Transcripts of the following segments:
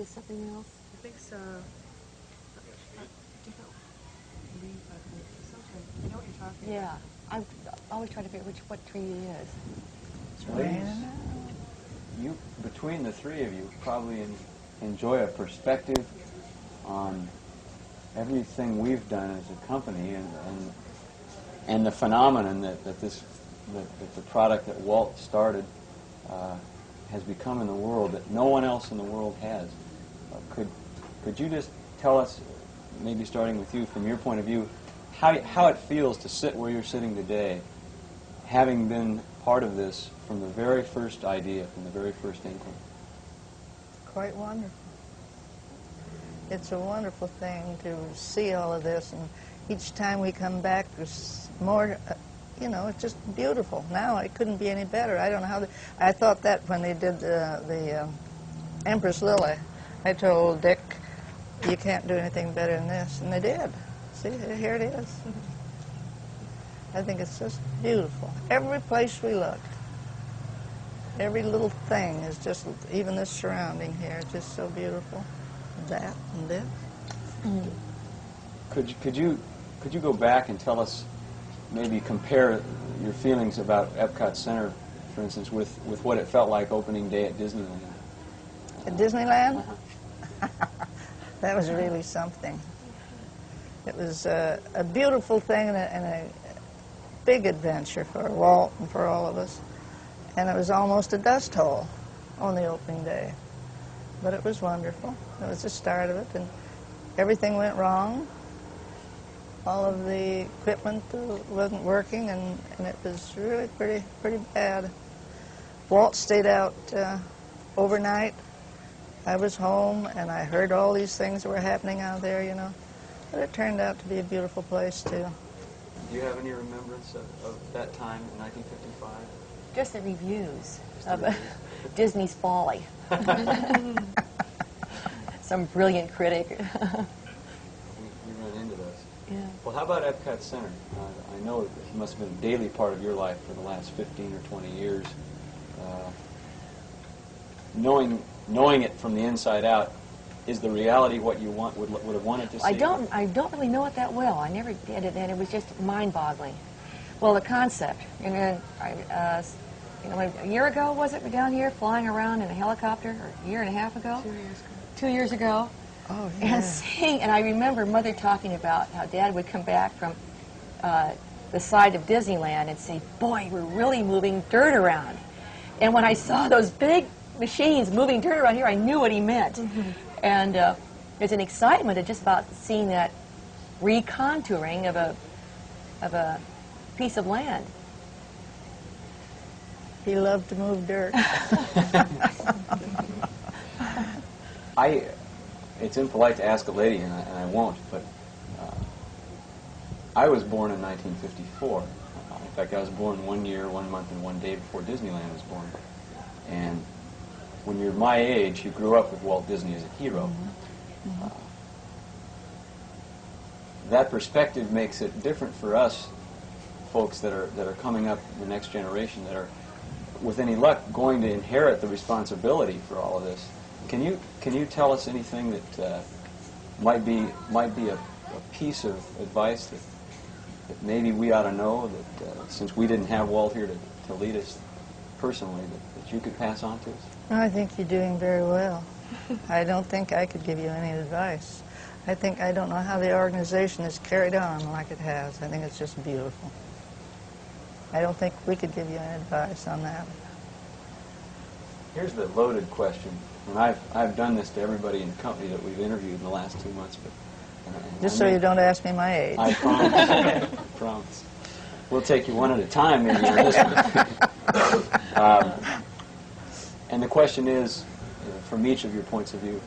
is something else? I think so. I know what you're talking about. Yeah. I'm always trying to figure what tree it is. Ladies, you, between the three of you, probably enjoy a perspective on everything we've done as a company and the phenomenon that the product that Walt started has become in the world that no one else in the world has. Could you just tell us, maybe starting with you, from your point of view, how it feels to sit where you're sitting today, having been part of this from the very first idea, from the very first inkling? Quite wonderful. It's a wonderful thing to see all of this, and each time we come back, there's more. You know, it's just beautiful. Now it couldn't be any better. I don't know how. I thought that when they did the Empress Lily, I told Dick, "You can't do anything better than this," and they did. See, here it is. I think it's just beautiful. Every place we look, every little thing is just, even this surrounding here, is just so beautiful. That and this. Could you go back and tell us, maybe compare your feelings about Epcot Center, for instance, with what it felt like opening day at Disneyland? At Disneyland? That was really something. It was a beautiful thing and a big adventure for Walt and for all of us. And it was almost a dust hole on the opening day. But it was wonderful. It was the start of it, and everything went wrong. All of the equipment wasn't working, and it was really pretty bad. Walt stayed out overnight. I was home, and I heard all these things that were happening out there, you know. But it turned out to be a beautiful place, too. Do you have any remembrance of that time in 1955? Just the reviews of Disney's Folly. Some brilliant critic. We run into those. Yeah. Well, how about Epcot Center? I know it must have been a daily part of your life for the last 15 or 20 years. Knowing it from the inside out, is the reality what you would have wanted to see? I don't really know it that well. I never did it, and it was just mind-boggling. Well, the concept, and then a year ago, was it, down here flying around in a helicopter, or a year and a half ago? 2 years ago. 2 years ago. Oh, yeah. And I remember Mother talking about how Dad would come back from the side of Disneyland and say, "Boy, we're really moving dirt around." And when I saw those big machines moving dirt around here, I knew what he meant. Mm-hmm. And there's an excitement of just about seeing that recontouring of a piece of land. He loved to move dirt. It's impolite to ask a lady, and I won't, but I was born in 1954. In fact, I was born 1 year, 1 month, and 1 day before Disneyland was born. And when you're my age, you grew up with Walt Disney as a hero. Mm-hmm. That perspective makes it different for us folks that are coming up, the next generation, that are, with any luck, going to inherit the responsibility for all of this. Can you tell us anything that might be a piece of advice that maybe we ought to know, that since we didn't have Walt here to lead us personally, that you could pass on to us? I think you're doing very well. I don't think I could give you any advice. I don't know how the organization is carried on like it has. I think it's just beautiful. I don't think we could give you any advice on that. Here's the loaded question, and I've done this to everybody in the company that we've interviewed in the last 2 months, but just so you don't ask me my age. I promise. I promise. We'll take you one at a time, maybe, on this one. And the question is, from each of your points of view,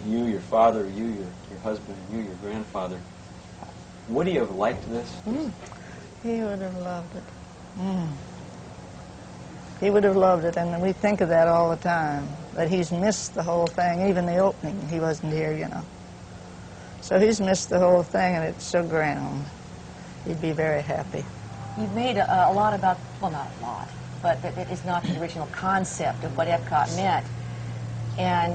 you, your father, you, your husband, and you, your grandfather, would he have liked this? He would have loved it. He would have loved it, and we think of that all the time, that he's missed the whole thing, even the opening. He wasn't here, you know. So he's missed the whole thing, and it's so grand. He'd be very happy. You've made a lot about, well, not a lot, but that is not the original concept of what Epcot meant. And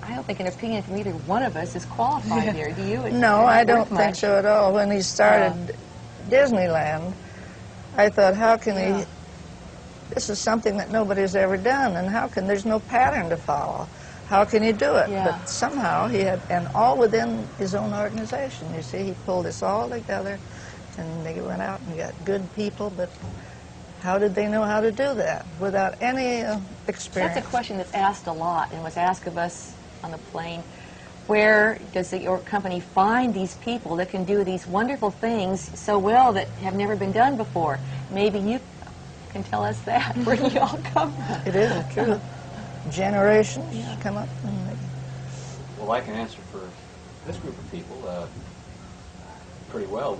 I don't think an opinion from either one of us is qualified here. Do you? No, I don't worth think much. so at all. When he started Disneyland, I thought, how can he, this is something that nobody's ever done, and how can, there's no pattern to follow. How can he do it? Yeah. But somehow he had, and all within his own organization, you see, he pulled this all together, and they went out and got good people, but how did they know how to do that without any experience? That's a question that's asked a lot and was asked of us on the plane. Where does your company find these people that can do these wonderful things so well that have never been done before? Maybe you can tell us that. Where do you all come from? It is true. Generations come up and they, Well, I can answer for this group of people pretty well.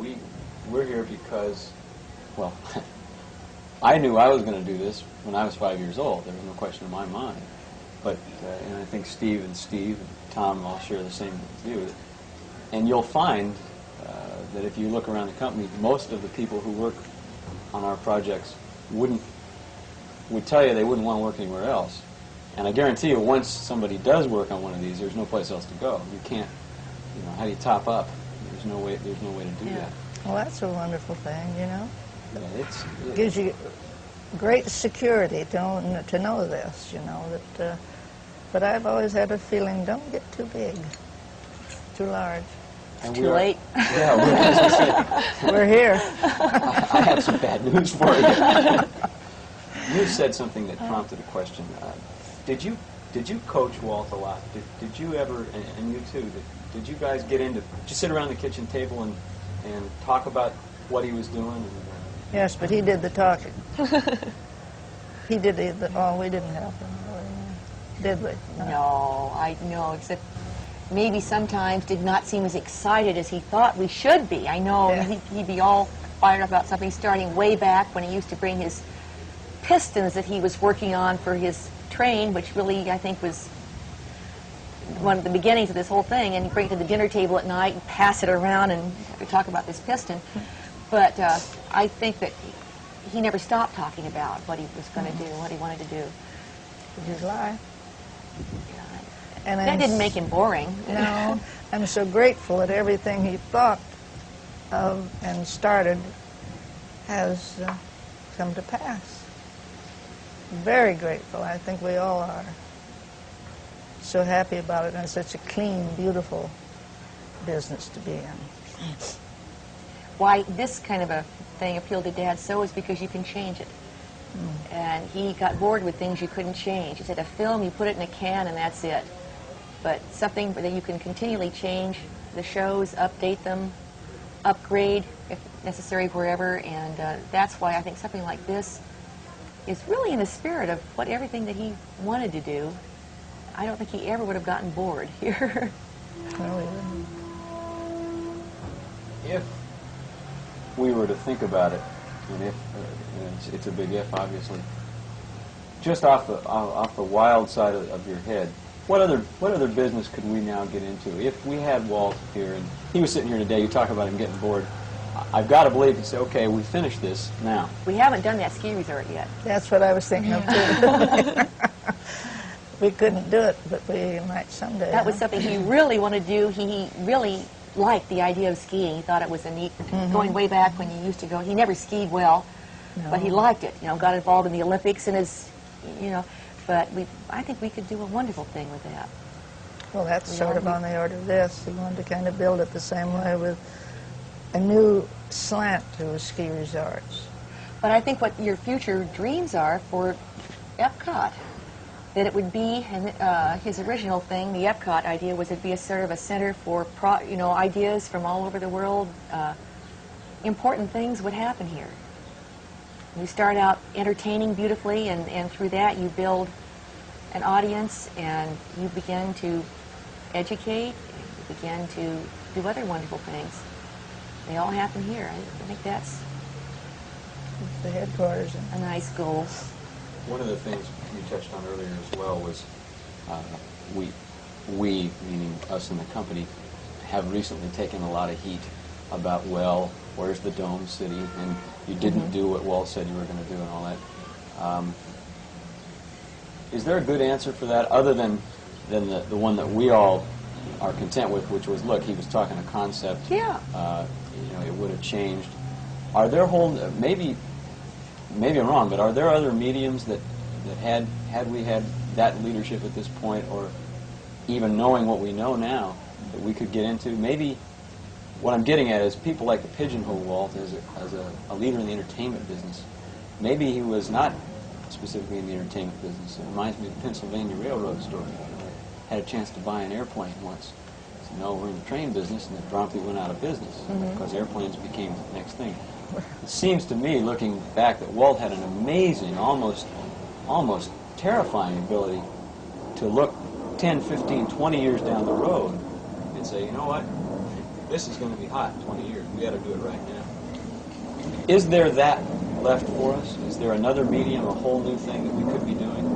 We're here because, well, I knew I was going to do this when I was 5 years old. There was no question in my mind. But, and I think Steve and Tom all share the same view. And you'll find that if you look around the company, most of the people who work on our projects would tell you they wouldn't want to work anywhere else. And I guarantee you, once somebody does work on one of these, there's no place else to go. You can't, you know, how do you top up? There's no way to do that. well, that's a wonderful thing, you know. Yeah, Gives you great security to know this, you know. That, but I've always had a feeling, don't get too big, too large. and Too late. Yeah, as I said, We're here. I have some bad news for you. You said something that prompted a question. Did you coach Walt a lot? Did you ever, and you too, did you guys get into, just sit around the kitchen table and talk about what he was doing? And, Yes, but he did the talking. He did we didn't help him, did we? No, I know, except maybe sometimes did not seem as excited as he thought we should be. I know Yeah. he'd be all fired up about something starting way back when he used to bring his pistons that he was working on for his train, which really, I think, was one of the beginnings of this whole thing, and he'd bring it to the dinner table at night and pass it around and talk about this piston. But I think that he never stopped talking about what he was going to do, what he wanted to do. Did he lie? And That didn't make him boring. No, I'm so grateful that everything he thought of and started has come to pass. Very grateful. I think we all are. So happy about it, and it's such a clean, beautiful business to be in. Why this kind of a thing appealed to Dad so is because you can change it. And he got bored with things you couldn't change. He said, a film, you put it in a can and that's it. But something that you can continually change the shows, update them, upgrade if necessary wherever, and that's why I think something like this is really in the spirit of everything that he wanted to do. I don't think he ever would have gotten bored here. No, we didn't. if we were to think about it, and if it's a big if, obviously, just off the wild side of your head, what other business could we now get into? If we had Walt here and he was sitting here today, you talk about him getting bored. I've got to believe he'd say, okay, we finished this now. We haven't done that ski resort yet. That's what I was thinking of, too. We couldn't do it, but we might someday. That was huh? something he really wanted to do. He really liked the idea of skiing. He thought it was a neat, going way back when he used to go. He never skied well, but he liked it. You know, got involved in the Olympics and but I think we could do a wonderful thing with that. Well, that's We sort of all- on the order of this. He wanted to kind of build it the same way with a new slant to ski resorts. But I think what your future dreams are for Epcot, that it would be, and his original thing, the Epcot idea, was it'd be a sort of a center for ideas from all over the world. Important things would happen here. You start out entertaining beautifully, and through that you build an audience, and you begin to educate, and you begin to do other wonderful things. They all happen here. I think that's The headquarters. a nice goal. One of the things you touched on earlier as well was we, meaning us in the company, have recently taken a lot of heat about, well, where's the Dome City? And you didn't do what Walt said you were going to do and all that. Is there a good answer for that other than than the one that we all are content with, which was, look, he was talking a concept. Yeah. You know, it would have changed. Are there maybe I'm wrong, but are there other mediums that had we had that leadership at this point, or even knowing what we know now, that we could get into? Maybe what I'm getting at is people like to pigeonhole Walt as a leader in the entertainment business. Maybe he was not specifically in the entertainment business. It reminds me of the Pennsylvania Railroad story. I had a chance to buy an airplane once. So, no, we're in the train business, and it promptly went out of business because airplanes became the next thing. It seems to me, looking back, that Walt had an amazing, almost terrifying ability to look 10, 15, 20 years down the road and say, you know what, this is going to be hot in 20 years. We got to do it right now. Is there that left for us? Is there another medium, a whole new thing that we could be doing?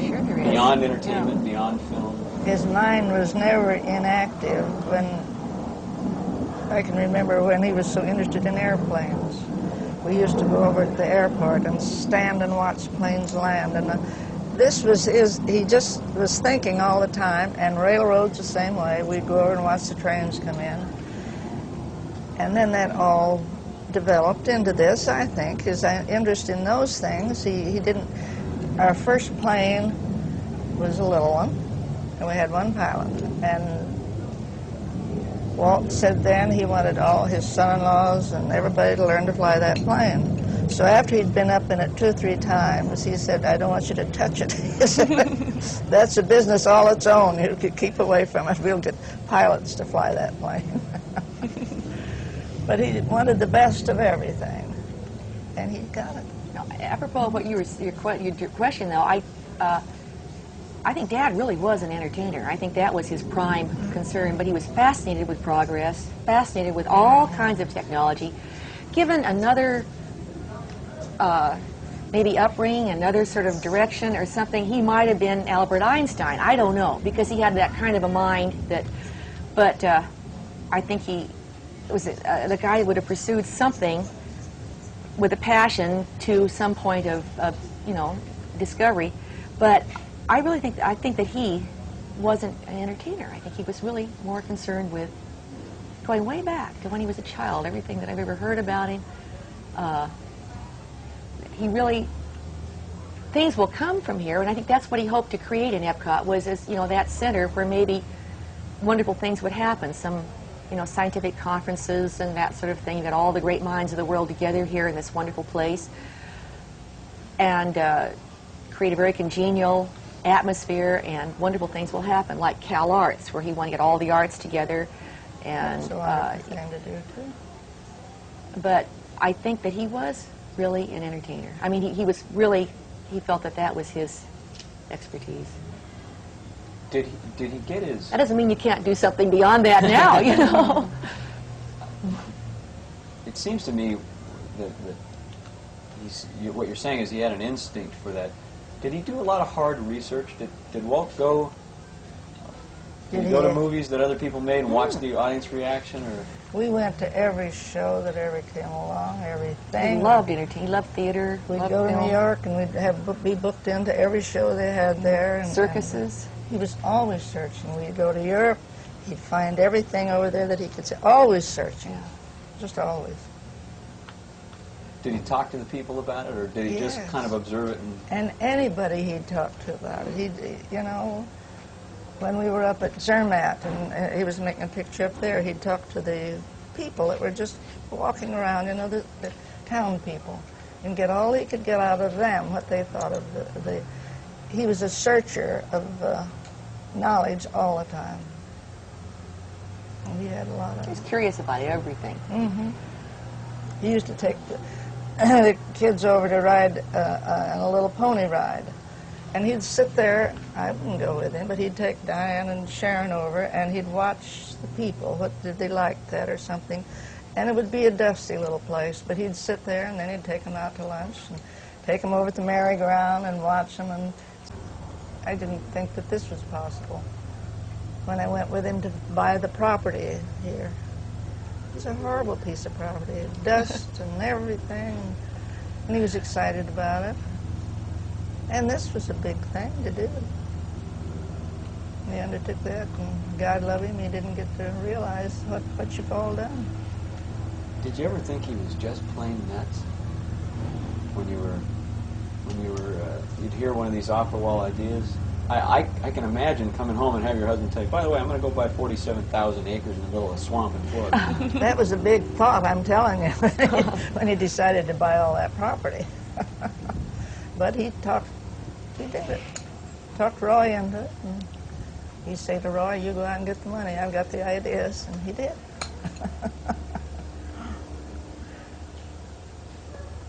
Sure there is. Beyond entertainment, beyond film? His mind was never inactive. When I can remember when he was so interested in airplanes. We used to go over to the airport and stand and watch planes land. And this was he just was thinking all the time, and railroads the same way. We'd go over and watch the trains come in. And then that all developed into this, I think, his interest in those things. He didn't, our first plane was a little one, and we had one pilot. And Walt said then he wanted all his son-in-laws and everybody to learn to fly that plane. So after he'd been up in it 2 or 3 times, he said, I don't want you to touch it. He said, that's a business all its own. You could keep away from it. We'll get pilots to fly that plane. But he wanted the best of everything, and he got it. Now, apropos of what your question, though, I think Dad really was an entertainer. I think that was his prime concern, but he was fascinated with progress, fascinated with all kinds of technology. Given another maybe upbringing, another sort of direction or something, he might have been Albert Einstein. I don't know, because he had that kind of a mind that, but I think he was the guy who would have pursued something with a passion to some point of discovery. But I think that he wasn't an entertainer. I think he was really more concerned with going way back to when he was a child. Everything that I've ever heard about him, he really, things will come from here, and I think that's what he hoped to create in Epcot, was as that center where maybe wonderful things would happen. Some scientific conferences and that sort of thing, that all the great minds of the world together here in this wonderful place, and create a very congenial atmosphere, and wonderful things will happen, like Cal Arts, where he wanted to get all the arts together. And That's a wonderful thing to do, too. But I think that he was really an entertainer. I mean, he felt that was his expertise. Did he get his... That doesn't mean you can't do something beyond that now, It seems to me that what you're saying is he had an instinct for that. Did he do a lot of hard research? Did Walt go... Did he go to movies that other people made and watch the audience reaction, or...? We went to every show that ever came along, everything. He loved entertainment. He loved theater. We'd go to New York, and we'd be booked into every show they had there. And circuses. He was always searching. We'd go to Europe. He'd find everything over there that he could say. Always searching. Yeah. Just always. Did he talk to the people about it, or did he just kind of observe it? And anybody he'd talk to about it. When we were up at Zermatt, and he was making a picture up there, he'd talk to the people that were just walking around, the town people, and get all he could get out of them, what they thought of the he was a searcher of knowledge all the time. And he had a lot of... He was curious about everything. Mm-hmm. He used to take the kids over to ride on a little pony ride. And he'd sit there, I wouldn't go with him, but he'd take Diane and Sharon over, and he'd watch the people. What did they like that or something? And it would be a dusty little place, but he'd sit there, and then he'd take them out to lunch, and take them over to the merry-go-round and watch them. And I didn't think that this was possible when I went with him to buy the property here. It was a horrible piece of property, dust and everything, and he was excited about it. And this was a big thing to do. He undertook that, and God love him, he didn't get to realize what you've all done. Did you ever think he was just plain nuts when you were you'd hear one of these off-the-wall ideas? I can imagine coming home and have your husband tell you, by the way, I'm going to go buy 47,000 acres in the middle of a swamp in Florida. That was a big thought, I'm telling you, when he decided to buy all that property. But he did it. Talked Roy into it. And he said to Roy, you go out and get the money, I've got the ideas, and he did.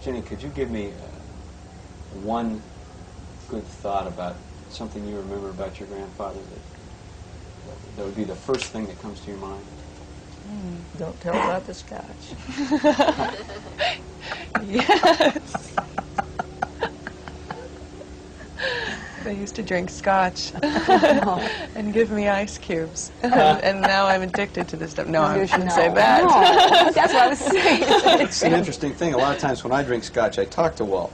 Jenny, could you give me one good thought about something you remember about your grandfather that would be the first thing that comes to your mind? Don't tell about the scotch. Yes. They used to drink scotch and give me ice cubes. And now I'm addicted to this stuff. No, I shouldn't say that. No, that's what I was saying. It's an interesting thing. A lot of times when I drink scotch, I talk to Walt.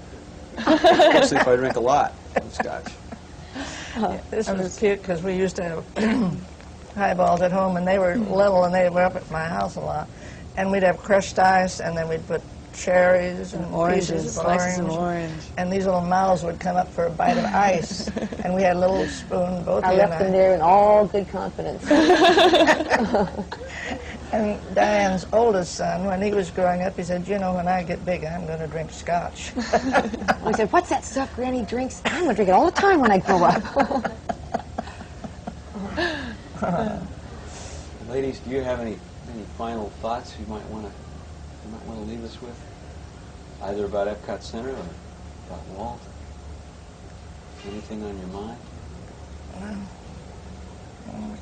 Especially if I drink a lot of scotch. This was cute because we used to have highballs at home, and they were little, and they were up at my house a lot. And we'd have crushed ice, and then we'd put cherries and pieces of slices of orange. And these little mouths would come up for a bite of ice. And we had a little spoon, both I of you and left them there in all good confidence. And Diane's oldest son, when he was growing up, he said, you know, when I get big, I'm going to drink scotch. I said, what's that stuff Granny drinks? I'm going to drink it all the time when I grow up. Ladies, do you have any final thoughts you might want to leave us with, either about Epcot Center or about Walt? Anything on your mind?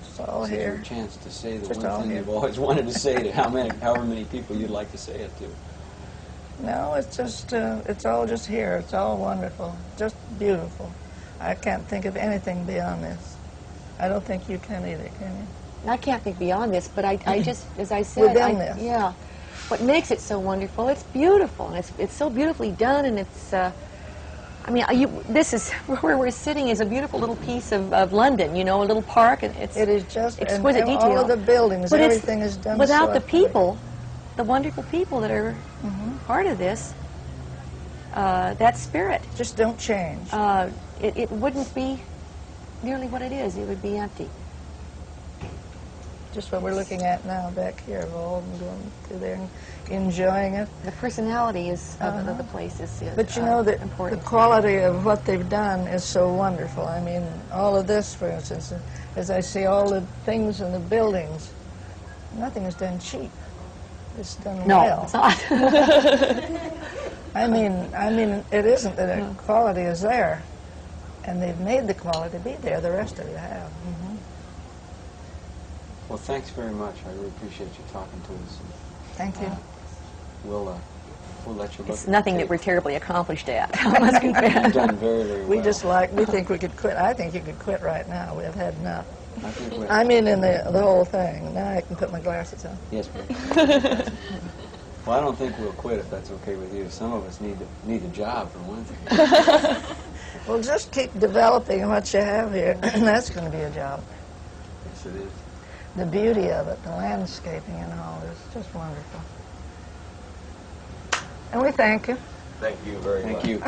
It's all This is here. your chance to say the Just one all thing here. you've always wanted to say to however many people you'd like to say it to. No, it's just, it's all just here. It's all wonderful, just beautiful. I can't think of anything beyond this. I don't think you can either, can you? I can't think beyond this, but I just, as I said, Within this. Yeah. What makes it so wonderful? It's beautiful, and it's so beautifully done, and it's. I mean, this is where we're sitting is a beautiful little piece of London. You know, a little park, and It is just exquisite and detail. all of the buildings, But it's- everything is done without so the effortlessly. people, the wonderful people that are part of this. That spirit. Just don't change. It wouldn't be nearly what it is. It would be empty. Just what we're looking at now back here, all going through there and enjoying it. The personality is of the place is But you know, the important. quality of what they've done is so wonderful. I mean, all of this, for instance, as I see all the things in the buildings, nothing is done cheap. It's done No, well. it's not. I mean, it isn't that the quality is there, and they've made the quality be there. The rest of you have. Well, thanks very much. I really appreciate you talking to us. Thank you. We'll let you look. It's at the nothing that tape. we're terribly accomplished at. I must confess. You've done very, very well. We think we could quit. I think you could quit right now. We've had enough. I think we- I mean, in the whole thing. Now I can put my glasses on. Yes, please. Well, I don't think we'll quit if that's okay with you. Some of us need a job for one thing. Well, just keep developing what you have here, and that's going to be a job. Yes, it is. The beauty of it, the landscaping and all, is just wonderful. And we thank you. Thank you very much. Thank you.